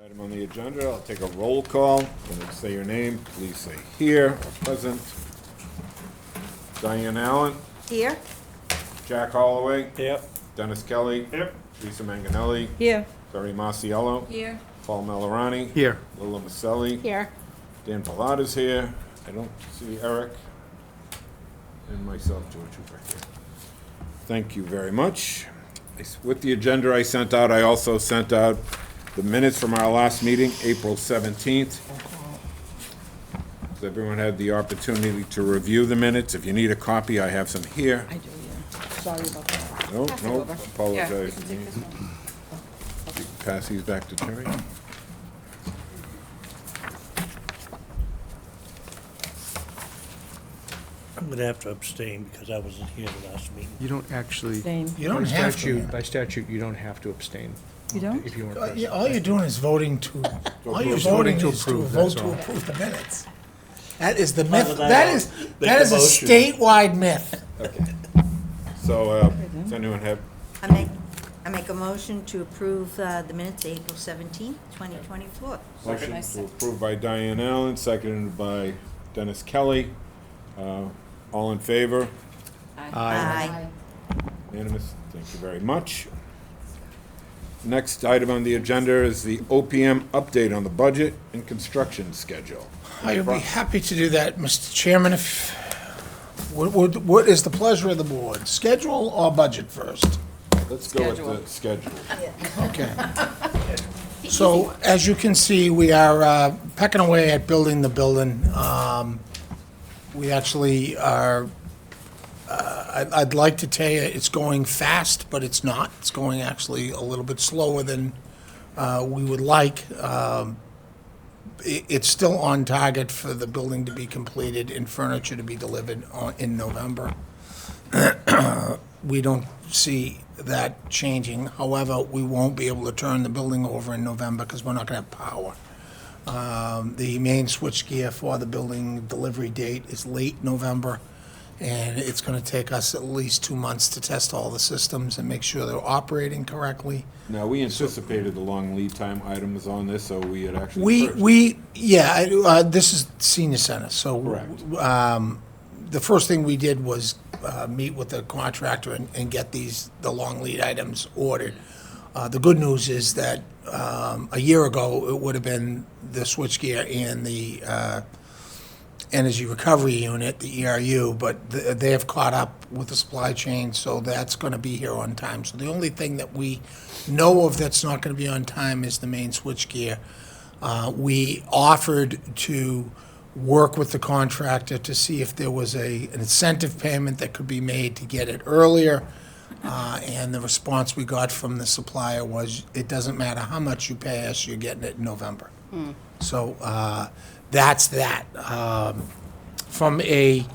Item on the agenda, I'll take a roll call. When I say your name, please say here or present. Diane Allen, Here? Jack Holloway, Yep. Dennis Kelly, Yep. Lisa Manganelli, Here. Terry Masiello, Here. Paul Malorani, Here. Lila Maselli, Here. Dan Palada's here. I don't see Eric. And myself, George Hoover here. Thank you very much. With the agenda I sent out, I also sent out the minutes from our last meeting, April 17th. Has everyone had the opportunity to review the minutes? If you need a copy, I have some here. I do, yeah. Sorry about that. No, Pass it no, over. apologize. Yeah, you can take this one. Pass these back to Terry. I'm gonna have to abstain because I wasn't here the last meeting. You don't actually, Same. You don't have by to. statute, you don't have to abstain You don't? if you weren't Yeah, present. all you're doing is voting to, all you're approve. voting to is to approve, vote that's to all. approve the minutes. That is the myth, Other than that that, is, make that is the a motion. statewide myth. So, does anyone have, I make a motion to approve the minutes April 17th, 2024. motion to approve by Diane Allen, seconded by Dennis Kelly. All in favor? Aye. Unanimous, thank you very much. Next item on the agenda is the OPM update on the budget and construction schedule. I would be happy to do that, Mr. Chairman, if, what is the pleasure of the board? Schedule or budget first? Let's go with the schedule. Okay. So, as you can see, we are pecking away at building the building. We actually are, I'd like to tell you it's going fast, but it's not. It's going actually a little bit slower than we would like. It's still on target for the building to be completed and furniture to be delivered in November. We don't see that changing. However, we won't be able to turn the building over in November because we're not going to have power. The main switchgear for the building delivery date is late November, and it's going to take us at least 2 months to test all the systems and make sure they're operating correctly. Now, we anticipated the long lead time items on this, so we had actually. This is senior center, so. Correct. The first thing we did was meet with the contractor and get the long lead items ordered. The good news is that a year ago, it would have been the switchgear and the energy recovery unit, the ERU, but they have caught up with the supply chain, so that's going to be here on time. So the only thing that we know of that's not going to be on time is the main switchgear. We offered to work with the contractor to see if there was an incentive payment that could be made to get it earlier. And the response we got from the supplier was, it doesn't matter how much you pay us, you're getting it in November. So that's that. From a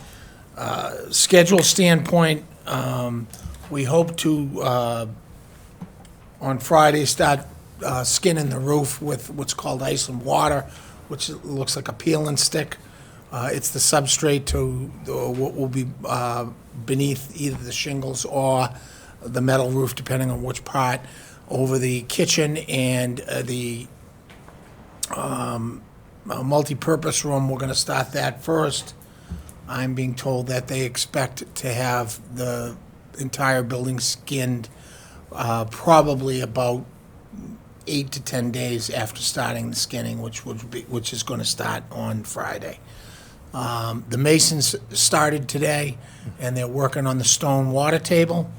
schedule standpoint, we hope to, on Friday, start skinning the roof with what's called ice and water, which looks like a peel and stick. It's the substrate to what will be beneath either the shingles or the metal roof, depending on which part, over the kitchen and the multi-purpose room. We're going to start that first. I'm being told that they expect to have the entire building skinned probably about 8 to 10 days after starting the skinning, which is going to start on Friday. The masons started today, and they're working on the stone water table.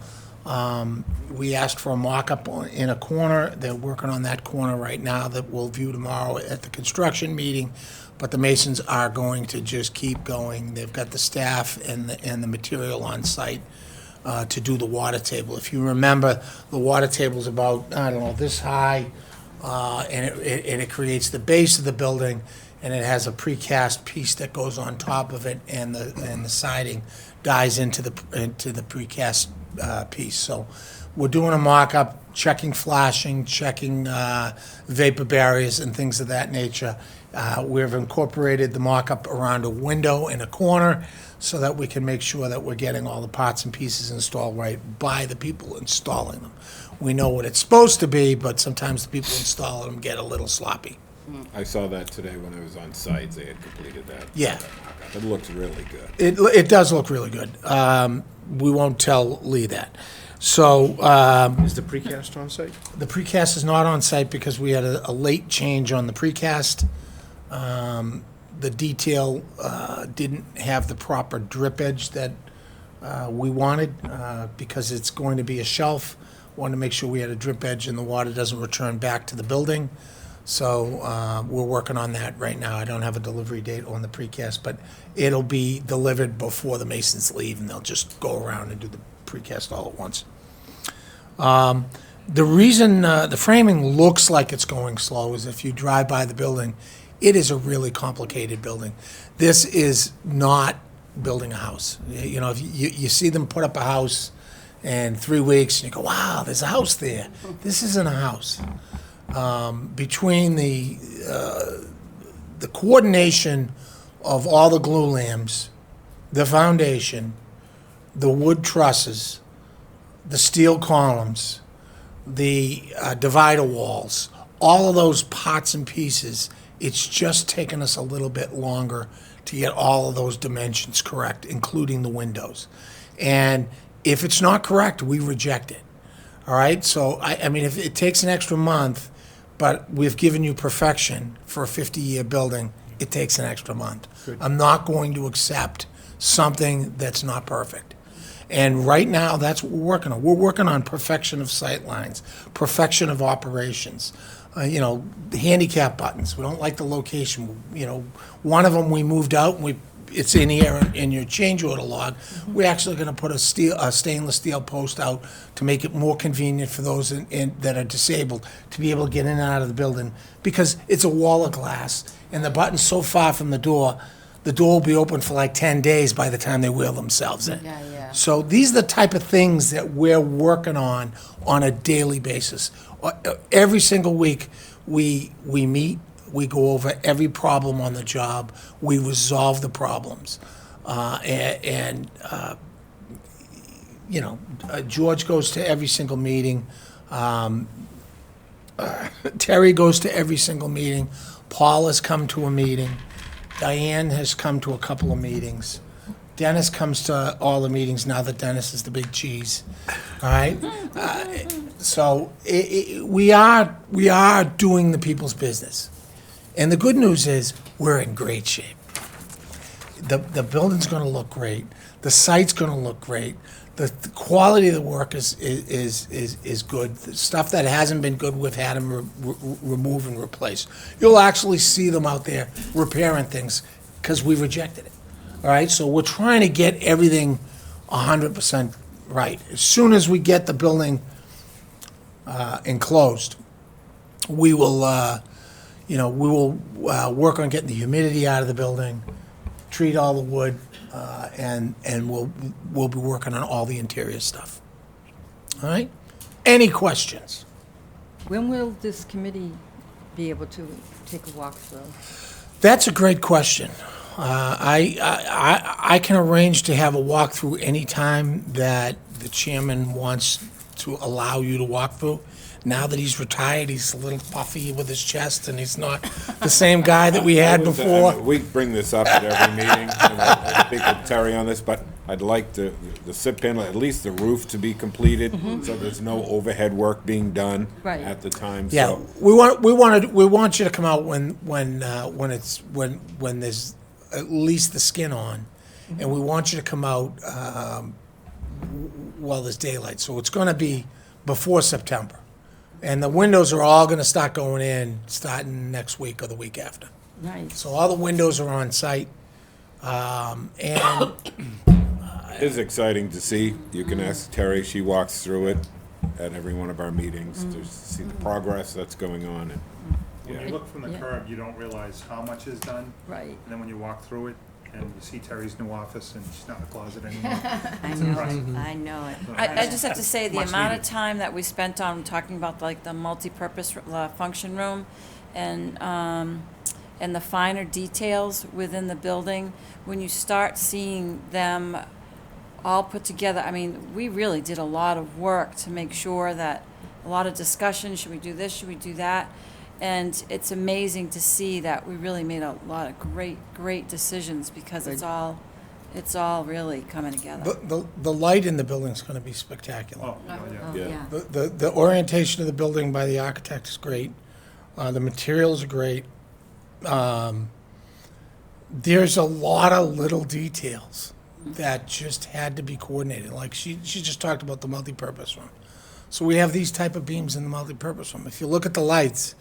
We asked for a mock-up in a corner. They're working on that corner right now that we'll view tomorrow at the construction meeting. But the masons are going to just keep going. They've got the staff and the material on site to do the water table. If you remember, the water table's about, I don't know, this high, and it creates the base of the building, and it has a precast piece that goes on top of it, and the siding dies into the precast piece. So we're doing a mock-up, checking flashing, checking vapor barriers and things of that nature. We've incorporated the mock-up around a window in a corner so that we can make sure that we're getting all the parts and pieces installed right by the people installing them. we know what it's supposed to be, but sometimes the people installing them get a little sloppy. I saw that today when I was on site, they had completed that. Yeah. that mock-up. It looks really good. It does look really good. We won't tell Lee that. So, Is the precast on site? the precast is not on site because we had a late change on the precast. The detail didn't have the proper drip edge that we wanted because it's going to be a shelf. Wanted to make sure we had a drip edge and the water doesn't return back to the building. So we're working on that right now. I don't have a delivery date on the precast, but it'll be delivered before the masons leave, and they'll just go around and do the precast all at once. The reason the framing looks like it's going slow is if you drive by the building, it is a really complicated building. This is not building a house. You know, if you see them put up a house in 3 weeks, and you go, wow, there's a house there. This isn't a house. Between the coordination of all the glue lamps, the foundation, the wood trusses, the steel columns, the divider walls, all of those parts and pieces, it's just taken us a little bit longer to get all of those dimensions correct, including the windows. And if it's not correct, we reject it. All right? So, I mean, if it takes an extra month, but we've given you perfection for a 50-year building, it takes an extra month. I'm not going to accept something that's not perfect. And right now, that's what we're working on. We're working on perfection of sight lines, perfection of operations. You know, the handicap buttons, we don't like the location. You know, one of them we moved out, and it's in here in your change order log. We're actually going to put a stainless steel post out to make it more convenient for those that are disabled to be able to get in and out of the building, because it's a wall of glass, and the button's so far from the door will be open for like 10 days by the time they wheel themselves in. Yeah. So these are the type of things that we're working on a daily basis. Every single week, we meet, we go over every problem on the job, we resolve the problems. George goes to every single meeting. Terry goes to every single meeting. Paul has come to a meeting. Diane has come to a couple of meetings. Dennis comes to all the meetings now that Dennis is the big cheese. All right? So we are doing the people's business. And the good news is we're in great shape. The building's going to look great. The site's going to look great. The quality of the work is good. The stuff that hasn't been good, we've had them remove and replace. You'll actually see them out there repairing things because we rejected it. All right, so we're trying to get everything 100% right. As soon as we get the building enclosed, we will, work on getting the humidity out of the building, treat all the wood, and we'll be working on all the interior stuff. All right? Any questions? When will this committee be able to take a walkthrough? That's a great question. I can arrange to have a walkthrough anytime that the chairman wants to allow you to walk through. Now that he's retired, he's a little puffy with his chest, and he's not the same guy that we had before. We bring this up at every meeting, and I speak with Terry on this, but I'd like the SIP panel, at least the roof to be completed, so there's no overhead work being done Right. at the time. Yeah, So we want you to come out when there's at least the skin on, and we want you to come out while there's daylight. So it's going to be before September, and the windows are all going to start going in starting next week or the week after. Nice. So all the windows are on site, and it is exciting to see. You can ask Terry, she walks through it at every one of our meetings to see the progress that's going on. And When you look from the Yeah. curb, you don't realize how much is done, Right. and then when you walk through it, and you see Terry's new office, and she's not in the closet anymore. I It's know impressive. it, I know it. I just have to say, the Much amount of needed. time that we spent on talking about like the multi-purpose function room and the finer details within the building, when you start seeing them all put together, I mean, we really did a lot of work to make sure that a lot of discussion, should we do this, should we do that? And it's amazing to see that we really made a lot of great decisions because it's all really coming together. The light in the building's gonna be spectacular. Oh, yeah. Yeah. The orientation of the building by the architect is great. The materials are great. There's a lot of little details that just had to be coordinated. Like she just talked about the multipurpose room. So we have these type of beams in the multipurpose room. If you look at the lights,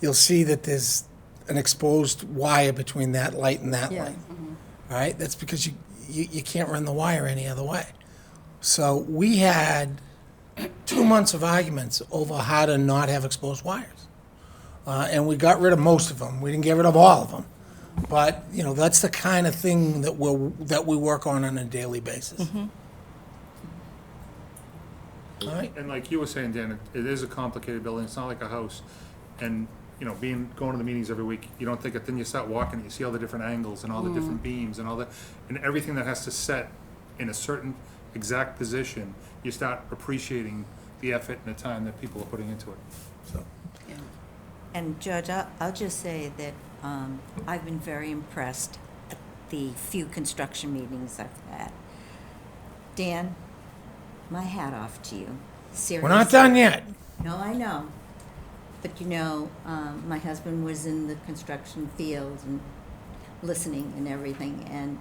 you'll see that there's an exposed wire between that light and that Yeah. light. All right, that's because you can't run the wire any other way. So we had 2 months of arguments over how to not have exposed wires. And we got rid of most of them. We didn't get rid of all of them. But, you know, that's the kind of thing that we work on a daily basis. All right? And like you were saying, Dan, it is a complicated building, it's not like a house. And, you know, going to the meetings every week, you don't think it, then you start walking, you see all the different angles and all the different beams and all that, and everything that has to set in a certain exact position, you start appreciating the effort and the time that people are putting into it. So, And George, I'll just say that I've been very impressed at the few construction meetings I've had. Dan, my hat off to you. Seriously. we're not done yet. No, I know. But you know, my husband was in the construction field and listening and everything, and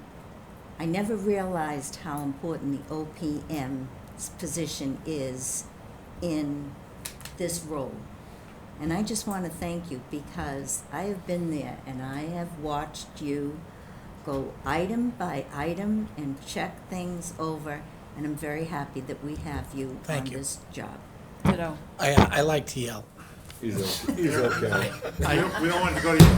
I never realized how important the OPM's position is in this role. And I just want to thank you because I have been there and I have watched you go item by item and check things over, and I'm very happy that we have you Thank on you. this job. Ditto. I like to yell. He's okay. We don't want to go to you.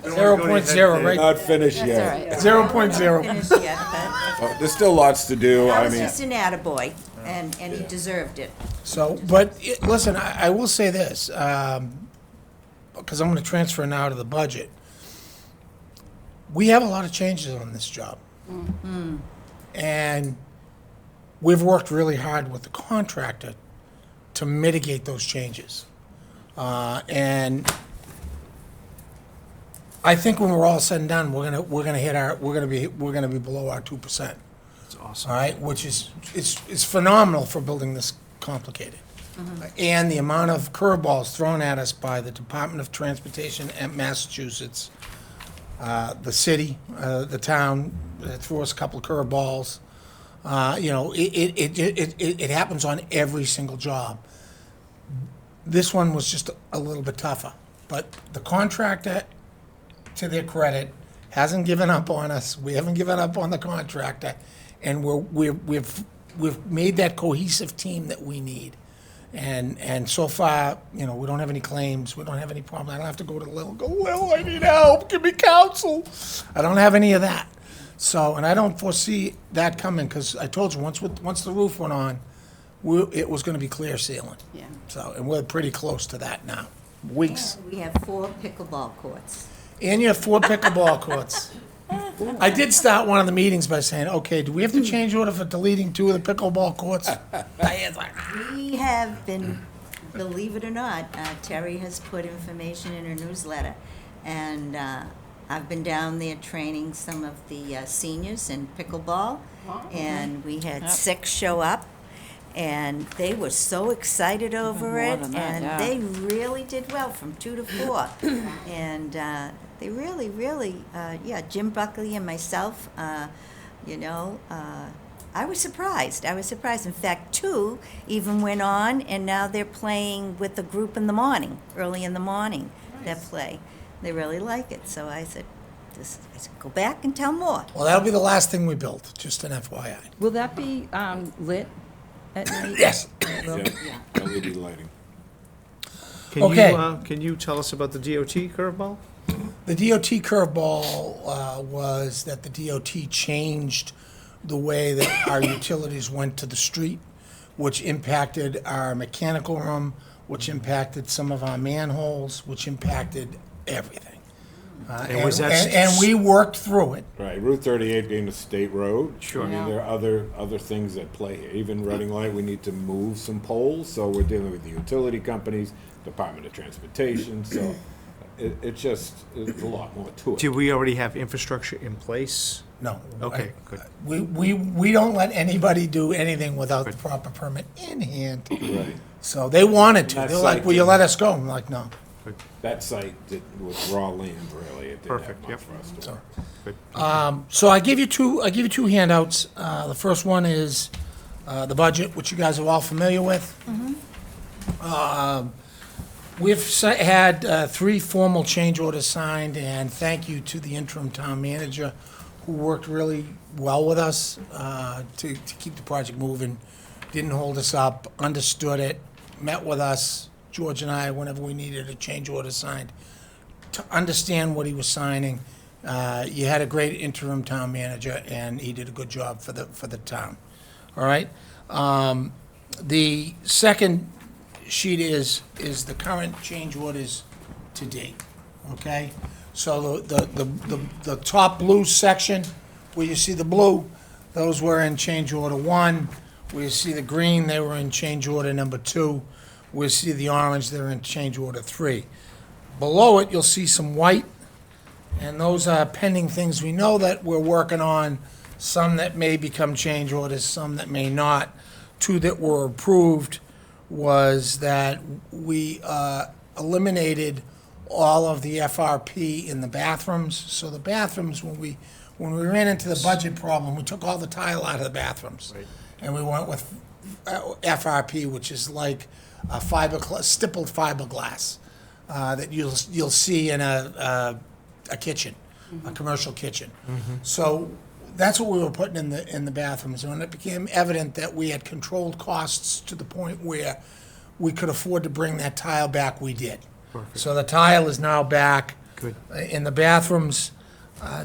0.0, right? Not finished yet. 0.0. Finished yet, but There's still lots to do. I I was mean, just an attaboy, and he deserved it. So, but, listen, I will say this, because I'm gonna transfer now to the budget. We have a lot of changes on this job. And we've worked really hard with the contractor to mitigate those changes. And I think when we're all said and done, we're gonna be below our 2%. That's awesome. All right, which is, it's phenomenal for building this complicated. And the amount of curveballs thrown at us by the Department of Transportation at Massachusetts, the city, the town, threw us a couple of curveballs. You know, it happens on every single job. This one was just a little bit tougher, but the contractor, to their credit, hasn't given up on us. We haven't given up on the contractor, and we've made that cohesive team that we need. And so far, you know, we don't have any claims. We don't have any problem. I don't have to go to Lil. Go, Lil, I need help. Give me counsel. I don't have any of that. So, and I don't foresee that coming because I told you once the roof went on, it was going to be clear sealing. Yeah. So, and we're pretty close to that now. Weeks. We have 4 pickleball courts. And you have 4 pickleball courts. I did start one of the meetings by saying, okay, do we have to change order for deleting 2 of the pickleball courts? Diane's like, We have been, believe it or not, Terry has put information in her newsletter, and I've been down there training some of the seniors in pickleball, and we had 6 show up, and they were so excited over more it, than that, and yeah. they really did well from 2 to 4. And they really, yeah, Jim Buckley and myself, you know, I was surprised. In fact, 2 even went on, and now they're playing with a group in the morning, early in the morning, that play. They really like it, so I said, go back and tell more. well, that'll be the last thing we built, just an FYI. Will that be lit at night? Yes. yeah, LED lighting. Okay. Can you tell us about the DOT curveball? The DOT curveball was that the DOT changed the way that our utilities went to the street, which impacted our mechanical room, which impacted some of our manholes, which impacted everything. And was that And we worked through it. Right, Route 38 being a state road. Sure. I mean, Yeah. there are other things that play here. Even Reading Light, we need to move some poles, so we're dealing with the utility companies, Department of Transportation, so it's a lot more to it. Do we already have infrastructure in place? No. Okay, good. We don't let anybody do anything without the proper permit in hand. Right. So they wanted to. That's They're like, like- will you let us go? I'm like, no. That site was raw land, really. It didn't have Perfect, much yep. for us to work. Good. So I give you two handouts. The first one is the budget, which you guys are all familiar with. We've had 3 formal change orders signed, and thank you to the interim town manager, who worked really well with us to keep the project moving, didn't hold us up, understood it, met with us, George and I, whenever we needed a change order signed, to understand what he was signing. You had a great interim town manager, and he did a good job for the town. All right? The second sheet is the current change orders to date, okay? So the top blue section, where you see the blue, those were in change order 1. Where you see the green, they were in change order number 2. Where you see the orange, they're in change order 3. Below it, you'll see some white, and those are pending things we know that we're working on, some that may become change orders, some that may not. 2 that were approved was that we eliminated all of the FRP in the bathrooms. So the bathrooms, when we ran into the budget problem, we took all the tile out of the bathrooms. And we went with FRP, which is like a stippled fiberglass that you'll see in a kitchen, a commercial kitchen. So that's what we were putting in the bathrooms. And when it became evident that we had controlled costs to the point where we could afford to bring that tile back, we did. So the tile is now back Good. in the bathrooms.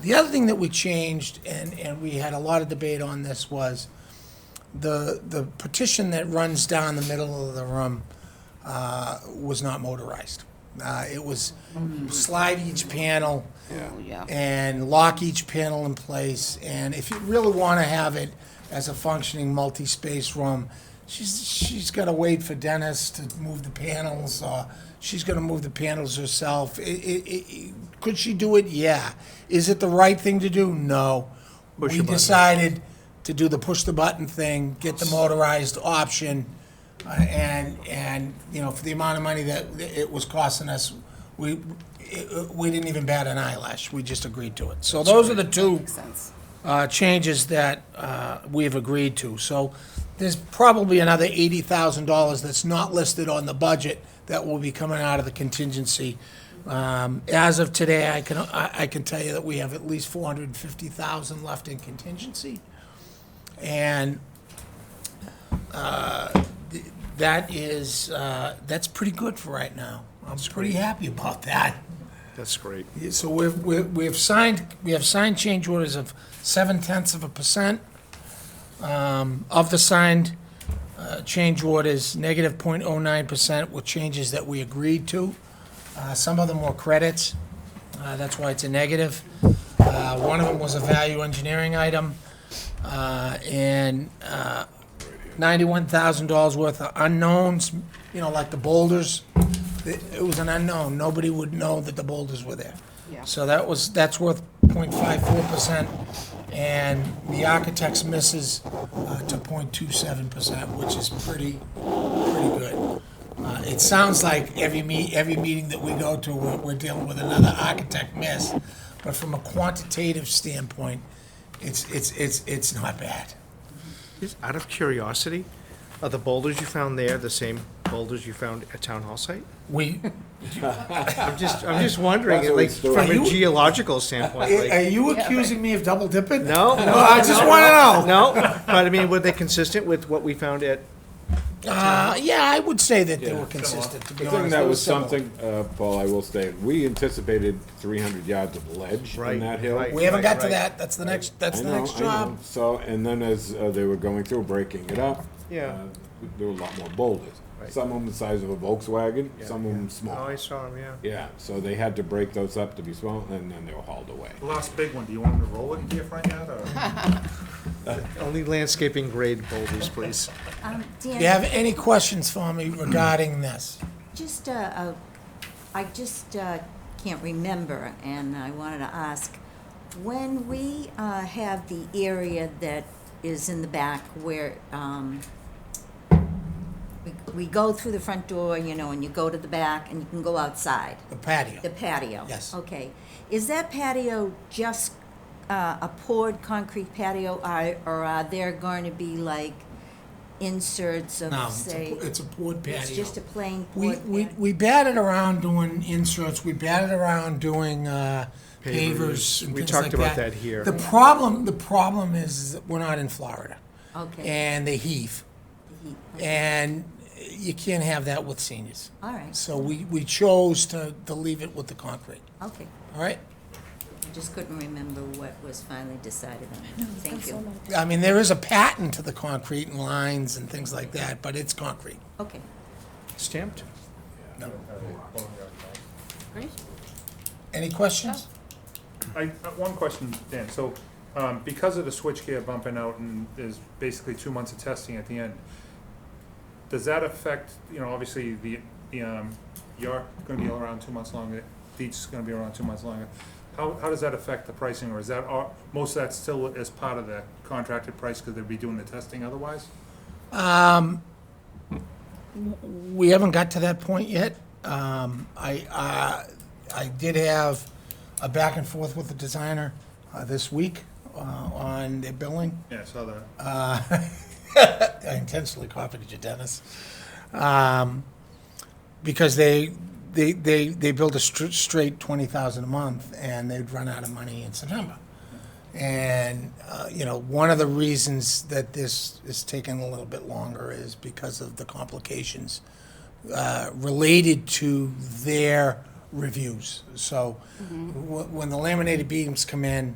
The other thing that we changed, and we had a lot of debate on this, was the partition that runs down the middle of the room was not motorized. It was slide each panel and lock each panel in place. And if you really want to have it as a functioning multi-space room, she's got to wait for Dennis to move the panels, or she's going to move the panels herself. Could she do it? Yeah. Is it the right thing to do? No. Push We the button. decided to do the push-the-button thing, get the motorized option, and for the amount of money that it was costing us, we didn't even bat an eyelash. We just agreed to it. So those are the 2 changes that we've agreed to. So there's probably another $80,000 that's not listed on the budget that will be coming out of the contingency. As of today, I can tell you that we have at least $450,000 left in contingency. And that's pretty good for right now. I'm pretty happy about that. That's great. So we have signed change orders of 0.7%. Of the signed change orders, negative 0.09% were changes that we agreed to. Some of them were credits. That's why it's a negative. One of them was a value engineering item. And $91,000 worth of unknowns, like the boulders. It was an unknown. Nobody would know that the boulders were there. So that's worth 0.54%, and the architect's misses to 0.27%, which is pretty good. It sounds like every meeting that we go to, we're dealing with another architect miss, but from a quantitative standpoint, it's not bad. Just out of curiosity, are the boulders you found there the same boulders you found at Town Hall site? We, I'm just wondering, That's what we like, store. from Are you- a geological standpoint, are like, you accusing me of double dipping? no, no, I just want to know. no, but I mean, were they consistent with what we found at, Yeah, I would say that they were consistent, to be The thing honest. that They was similar. something, Paul, I will say, we anticipated 300 yards of ledge Right, in that hill. right. We haven't got to Right. that. That's the next I know. job. So, and then as they were going through, breaking it up, Yeah. there were a lot more boulders. Right. some of them the size of a Volkswagen, Yeah, some of them Oh, small. I saw them, yeah. Yeah, so they had to break those up to be small, and then they were hauled away. The last big one, do you want them to roll it into your front yard, or? Only landscaping grade boulders, please. Do you Dan, have any questions for me regarding this? just, I just can't remember, and I wanted to ask, when we have the area that is in the back where we go through the front door, you know, and you go to the back and you can go outside, The patio? the patio? Yes. Okay. Is that patio just a poured concrete patio, or are there going to be like inserts of, No, say? it's a poured patio. It's just a plain We, poured we, patio? we batted around doing inserts, we batted around doing pavers Pavers. and We things talked like about that here. The problem is that we're not in Florida, Okay. and they heave, and you can't have that with seniors. All right, So we chose to leave it with the concrete, okay. all right? I just couldn't remember what was finally decided on. Thank you. I mean, there is a pattern to the concrete and lines and things like that, but it's concrete. Okay. Stamped? Any questions? One question, Dan, so, because of the switchgear bumping out and there's basically 2 months of testing at the end, does that affect, you know, obviously you're gonna be around 2 months longer, Dietz is gonna be around 2 months longer. How does that affect the pricing, or is that, most of that still as part of the contracted price, because they'd be doing the testing otherwise? We haven't got to that point yet. I did have a back and forth with the designer this week on their billing. Yeah, I saw that. I intentionally copied you, Dennis. Because they built a straight 20,000 a month, and they'd run out of money in September. And, you know, one of the reasons that this is taking a little bit longer is because of the complications related to their reviews. So when the laminated beams come in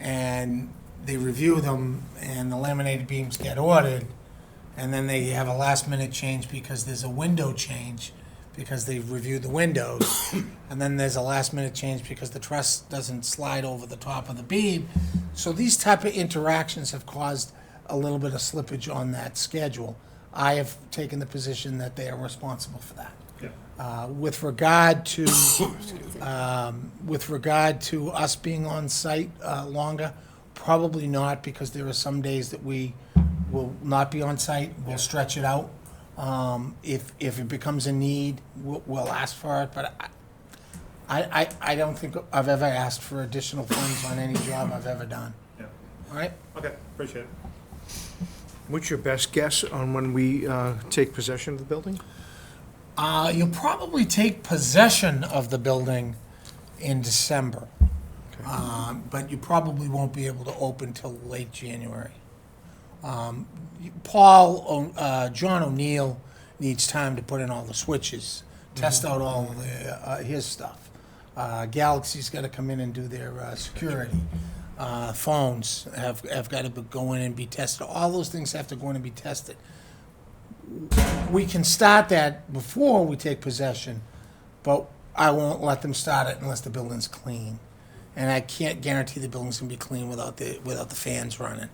and they review them and the laminated beams get ordered, and then they have a last-minute change because there's a window change, because they've reviewed the windows, and then there's a last-minute change because the truss doesn't slide over the top of the beam. So these type of interactions have caused a little bit of slippage on that schedule. I have taken the position that they are responsible for that. Yeah. With regard to us being on site longer, probably not, because there are some days that we will not be on site. We'll stretch it out. If it becomes a need, we'll ask for it, but I don't think I've ever asked for additional funds on any job I've ever done. Yeah, All right? okay, appreciate it. What's your best guess on when we take possession of the building? You'll probably take possession of the building in December. But you probably won't be able to open till late January. John O'Neill needs time to put in all the switches, test out all of his stuff. Galaxy's got to come in and do their security. Phones have got to go in and be tested. All those things have to go in and be tested. We can start that before we take possession, but I won't let them start it unless the building's clean. And I can't guarantee the building's gonna be clean without the fans running.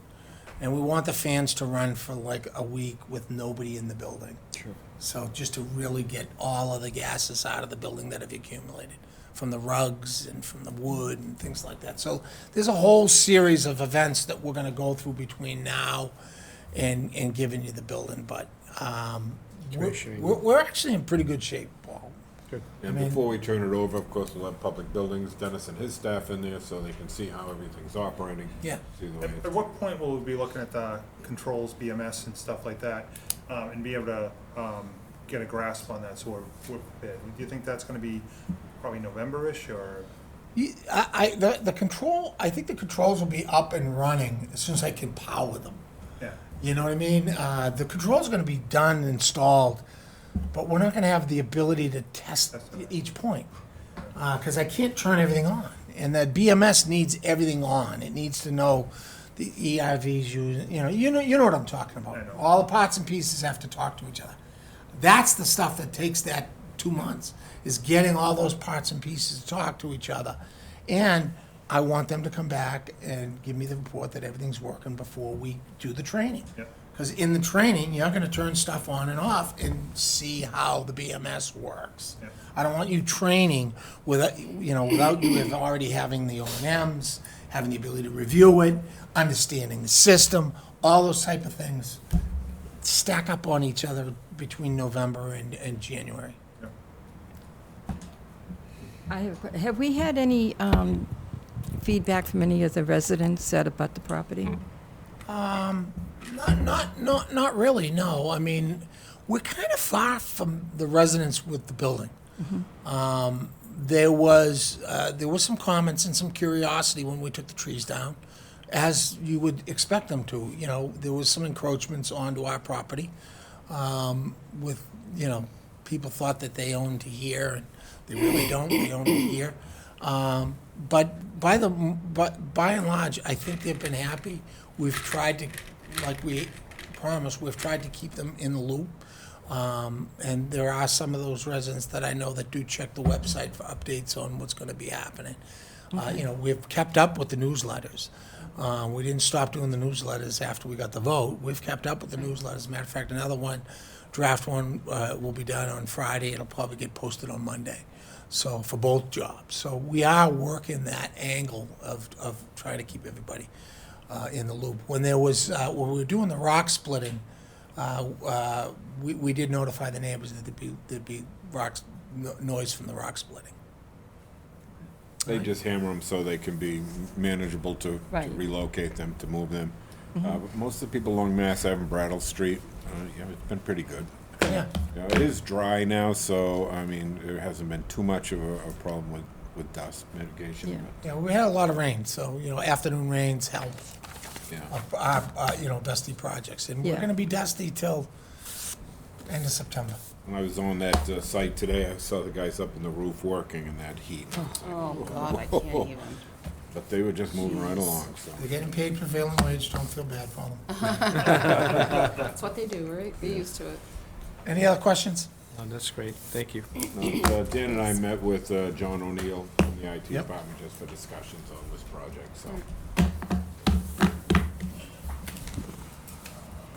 And we want the fans to run for like a week with nobody in the building. Sure. So just to really get all of the gases out of the building that have accumulated, from the rugs and from the wood and things like that. So there's a whole series of events that we're gonna go through between now and giving you the building, but we're actually in pretty good shape, Paul. And before we turn it over, of course, we'll have Public Buildings, Dennis and his staff in there, so they can see how everything's operating. Yeah. See the way At it's- what point will we be looking at the controls, BMS and stuff like that, and be able to get a grasp on that, so we're prepared? Do you think that's gonna be probably November-ish, or? I think the controls will be up and running as soon as I can power them. Yeah, You know what I mean? The controls are gonna be done, installed, but we're not gonna have the ability to test each point. Cause I can't turn everything on. And the BMS needs everything on. It needs to know the ERVs, you know what I'm talking about. I know. All the parts and pieces have to talk to each other. That's the stuff that takes that 2 months, is getting all those parts and pieces to talk to each other. And I want them to come back and give me the report that everything's working before we do the training. Yep. Because in the training, you're gonna turn stuff on and off and see how the BMS works. Yep. I don't want you training without you have already having the O&Ms, having the ability to review it, understanding the system, all those type of things stack up on each other between November and January. Have we had any feedback from any of the residents that about the property? Not really, no. I mean, we're kind of far from the residents with the building. There was some comments and some curiosity when we took the trees down, as you would expect them to. You know, there was some encroachments onto our property, with, people thought that they owned here, and they really don't, they own it here. But by and large, I think they've been happy. We've tried to, like we promised, we've tried to keep them in the loop. And there are some of those residents that I know that do check the website for updates on what's gonna be happening. We've kept up with the newsletters. We didn't stop doing the newsletters after we got the vote. We've kept up with the newsletters. As a matter of fact, another one, draft one, will be done on Friday. It'll probably get posted on Monday. So, for both jobs. So we are working that angle of trying to keep everybody in the loop. When we were doing the rock splitting, we did notify the neighbors that there'd be noise from the rock splitting. They just hammer them so they can be manageable to Right. relocate them, to move them. But most of the people along Mass Ave and Brattle Street, it's been pretty good. Yeah. It is dry now, so, I mean, there hasn't been too much of a problem with dust mitigation. Yeah. Yeah, we had a lot of rain, so, afternoon rains help but, yeah. our dusty projects. And we're Yeah. gonna be dusty till end of September. When I was on that site today, I saw the guys up in the roof working in that heat. Oh, God, I can't even. But they were just moving right along, so. They're getting paid prevailing wage, don't feel bad for them. That's what they do, right? They're used to it. Any other questions? That's great, thank you. Dan and I met with John O'Neill from the IT Yep. department just for discussions on this project, so.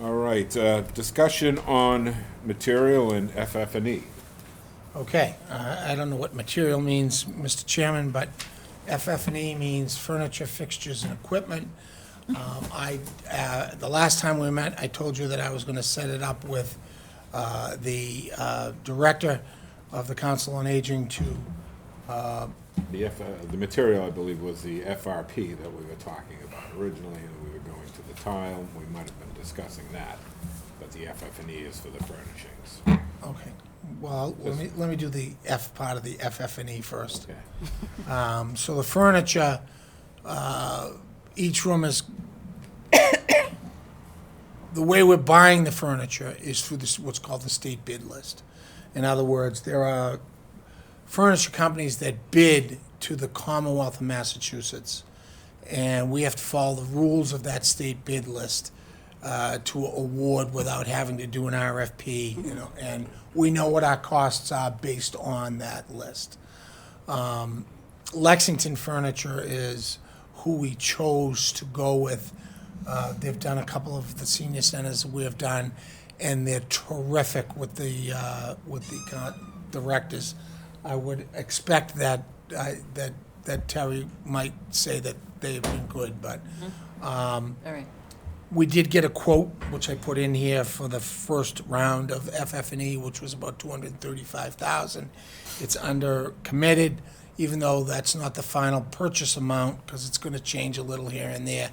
All right, discussion on material and FF&E. Okay, I don't know what material means, Mr. Chairman, but FF&E means furniture, fixtures, and equipment. The last time we met, I told you that I was gonna set it up with the director of the Council on Aging to, The material, I believe, was the FRP that we were talking about originally, and we were going to the tile. We might have been discussing that, but the FF&E is for the furnishings. okay, well, let me do the F part of the FF&E first. Okay. So the furniture, each room is, the way we're buying the furniture is through this, what's called the state bid list. In other words, there are furniture companies that bid to the Commonwealth of Massachusetts, and we have to follow the rules of that state bid list to award without having to do an RFP, and we know what our costs are based on that list. Lexington Furniture is who we chose to go with. They've done a couple of the senior centers we have done, and they're terrific with the directors. I would expect that Terry might say that they've been good, but All right. we did get a quote, which I put in here for the first round of FF&E, which was about $235,000. It's under committed, even though that's not the final purchase amount, because it's gonna change a little here and there.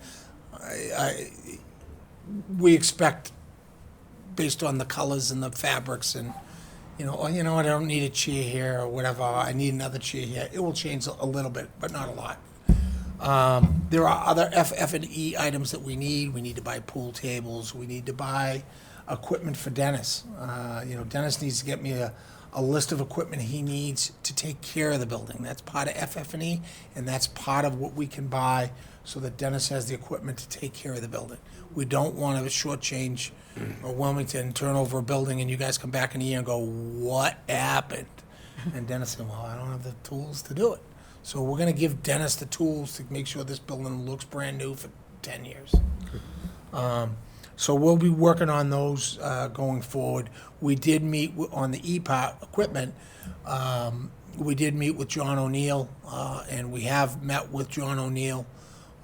We expect, based on the colors and the fabrics and, I don't need a chair here or whatever, I need another chair here. It will change a little bit, but not a lot. There are other FF&E items that we need. We need to buy pool tables. We need to buy equipment for Dennis. Dennis needs to get me a a list of equipment he needs to take care of the building. That's part of FF&E, and that's part of what we can buy so that Dennis has the equipment to take care of the building. We don't want to shortchange or Wilmington, turn over a building, and you guys come back in a year and go, what happened? And Dennis said, well, I don't have the tools to do it. So we're gonna give Dennis the tools to make sure this building looks brand new for 10 years. So we'll be working on those going forward. We did meet on the EPOT equipment. We did meet with John O'Neill, and we have met with John O'Neill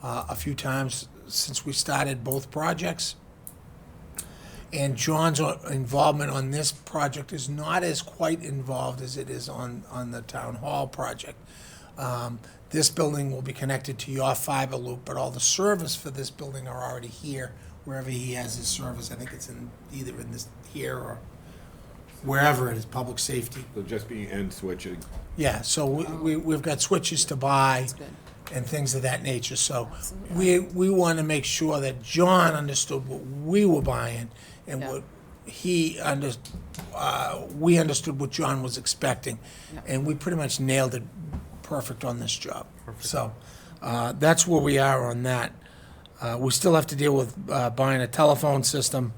a few times since we started both projects. And John's involvement on this project is not as quite involved as it is on the town hall project. This building will be connected to your fiber loop, but all the service for this building are already here, wherever he has his service. I think it's either in this here or wherever it is, public safety. So just be end switching. Yeah, so we've got switches to buy and things of that nature. So we want to make sure that John understood what we were buying and Yeah. what we understood what John was expecting. Yeah. And we pretty much nailed it perfect on this job. So that's where we are on that. We still have to deal with buying a telephone system,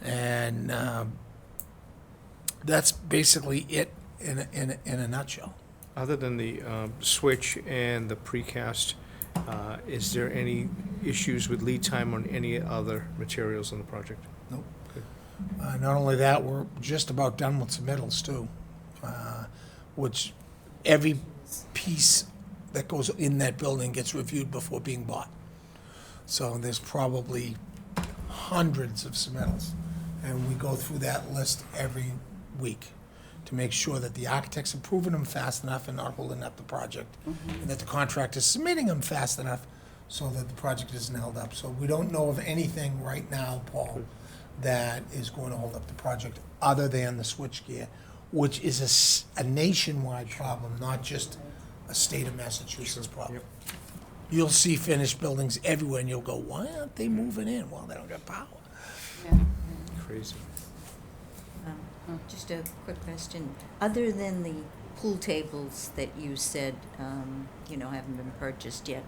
and that's basically it in a nutshell. Other than the switch and the precast, is there any issues with lead time on any other materials on the project? Nope. Not only that, we're just about done with submittals too, which every piece that goes in that building gets reviewed before being bought. So there's probably hundreds of submittals, and we go through that list every week to make sure that the architect's approving them fast enough and not holding up the project, and that the contractor's submitting them fast enough so that the project isn't held up. So we don't know of anything right now, Paul, that is going to hold up the project other than the switchgear, which is a nationwide problem, not just a state of Massachusetts problem. You'll see finished buildings everywhere, and you'll go, why aren't they moving in? Well, they don't got power. Yeah. Crazy. Just a quick question. Other than the pool tables that you said, haven't been purchased yet,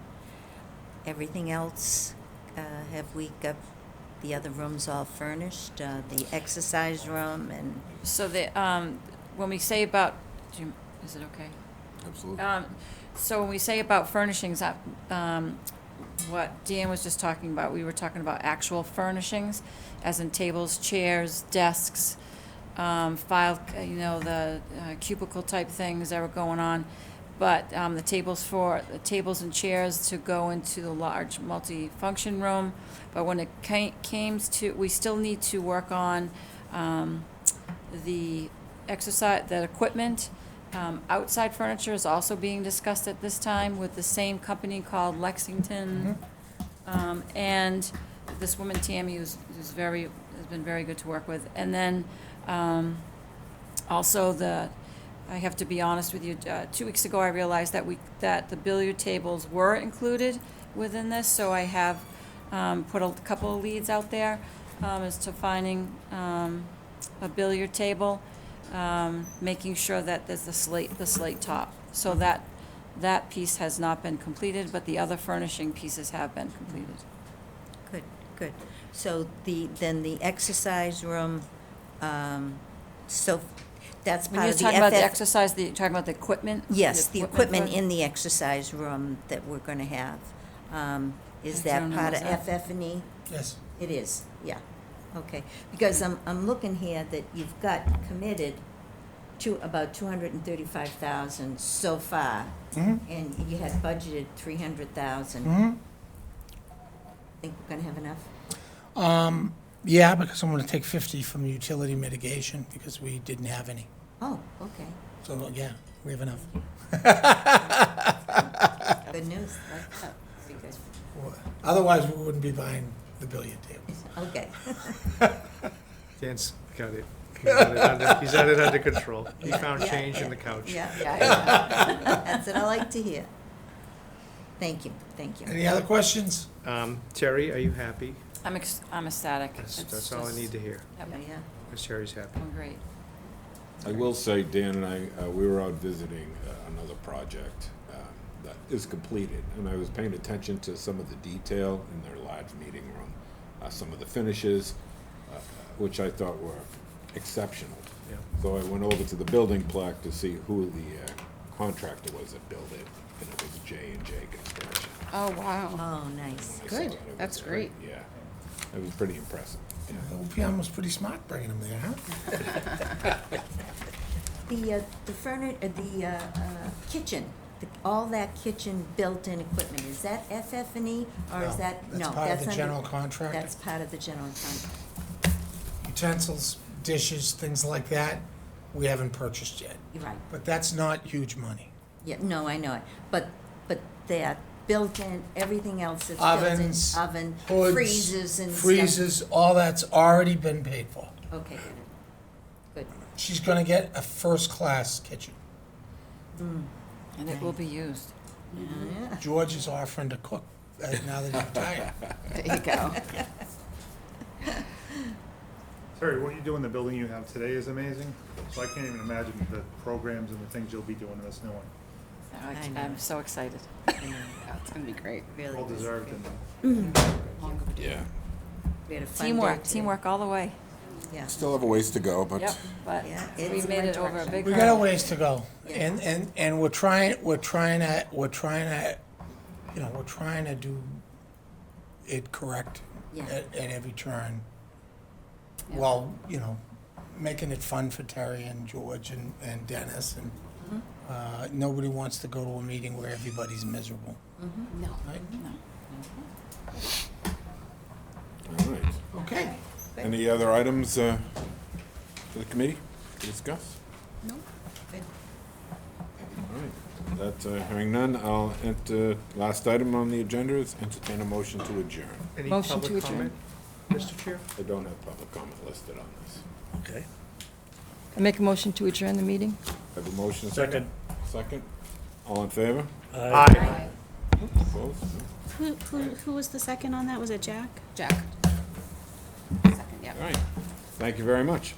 everything else, have we got the other rooms all furnished? The exercise room and, So when we say about, is it okay? Absolutely. So when we say about furnishings, what Dan was just talking about, we were talking about actual furnishings, as in tables, chairs, desks, the cubicle type things that were going on. But the tables and chairs to go into the large multi-function room. But when it came to, we still need to work on the equipment. Outside furniture is also being discussed at this time with the same company called Lexington. And this woman, Tammy, has been very good to work with. And then also I have to be honest with you, 2 weeks ago I realized that the billiard tables were included within this, so I have put a couple of leads out there as to finding a billiard table, making sure that there's the slate top. So that piece has not been completed, but the other furnishing pieces have been completed. good. So then the exercise room, so that's When part you're of the talking about the FF. exercise, you're talking about the equipment? Yes, the equipment for- in the exercise room that we're gonna have. Is I that don't know, part of is that- FF&E? Yes. It is, yeah, okay. Because I'm looking here that you've got committed to about 235,000 so far. And you had budgeted 300,000. Think we're gonna have enough? Yeah, because I'm gonna take 50 from utility mitigation, because we didn't have any. Oh, okay, So, yeah, we have enough. good news, like that, because, Otherwise, we wouldn't be buying the billiard tables. okay. Dan's got it. He's got it under control. He found Yeah, change in yeah, the couch. Yeah, that's what I like to hear. Thank you. Any other questions? Terry, are you happy? I'm ecstatic. That's It's all I just- need to hear. Yep, Yeah. Because Terry's happy. going great. I will say, Dan and I, we were out visiting another project that is completed, and I was paying attention to some of the detail in their large meeting room, some of the finishes, which I thought were exceptional. Yeah. So I went over to the building plaque to see who the contractor was that built it, and it was J&J Construction. Oh, wow. Oh, nice. I saw Good. it. It That's was great. Yeah, it was pretty impressive. OPM was pretty smart bringing them there, huh? The kitchen, all that kitchen built-in equipment, is that FF&E or is that, no? That's part of the under- general contractor. That's part of the general contract. Utensils, dishes, things like that, we haven't purchased yet. You're right. But that's not huge money. Yeah, no, I know it. But that built-in, everything else that's built in, Ovens, oven, hoods, freezers and stuff. freezers, all that's already been paid for. Okay, good. She's gonna get a first-class kitchen. And it will be used. Yeah. George is offering to cook now that he's retired. There you go. Terry, what you do in the building you have today is amazing, so I can't even imagine the programs and the things you'll be doing in this new one. I know. I'm so excited. Yeah, it's gonna be great. Really. Well was deserved, good. and Long overdue. Yeah, We had a fun day Teamwork, today. teamwork all the way. Yeah. still have a ways to go, but. Yep, but Yeah, we it's in made the it over a direction. big We hurdle. got a ways to go, Yeah. and we're trying to, you know, we're trying to do it correct Yeah. at every turn. Yeah. While, you know, making it fun for Terry and George and Dennis, and nobody wants to go to a meeting where everybody's miserable, No. right? All right. Okay. Any other items for the committee to discuss? No. Good. All right. That, hearing none, I'll enter, last item on the agenda is entertain a motion to adjourn. Any Motion to public adjourn. comment, Mr. Chair? I don't have public comment listed on this. Okay. I make a motion to adjourn the meeting? Have a motion, Second. Second? All in favor? Aye. Opposed? No? Who was the second on that? Was it Jack? Jack. Second, yeah. All right. Thank you very much.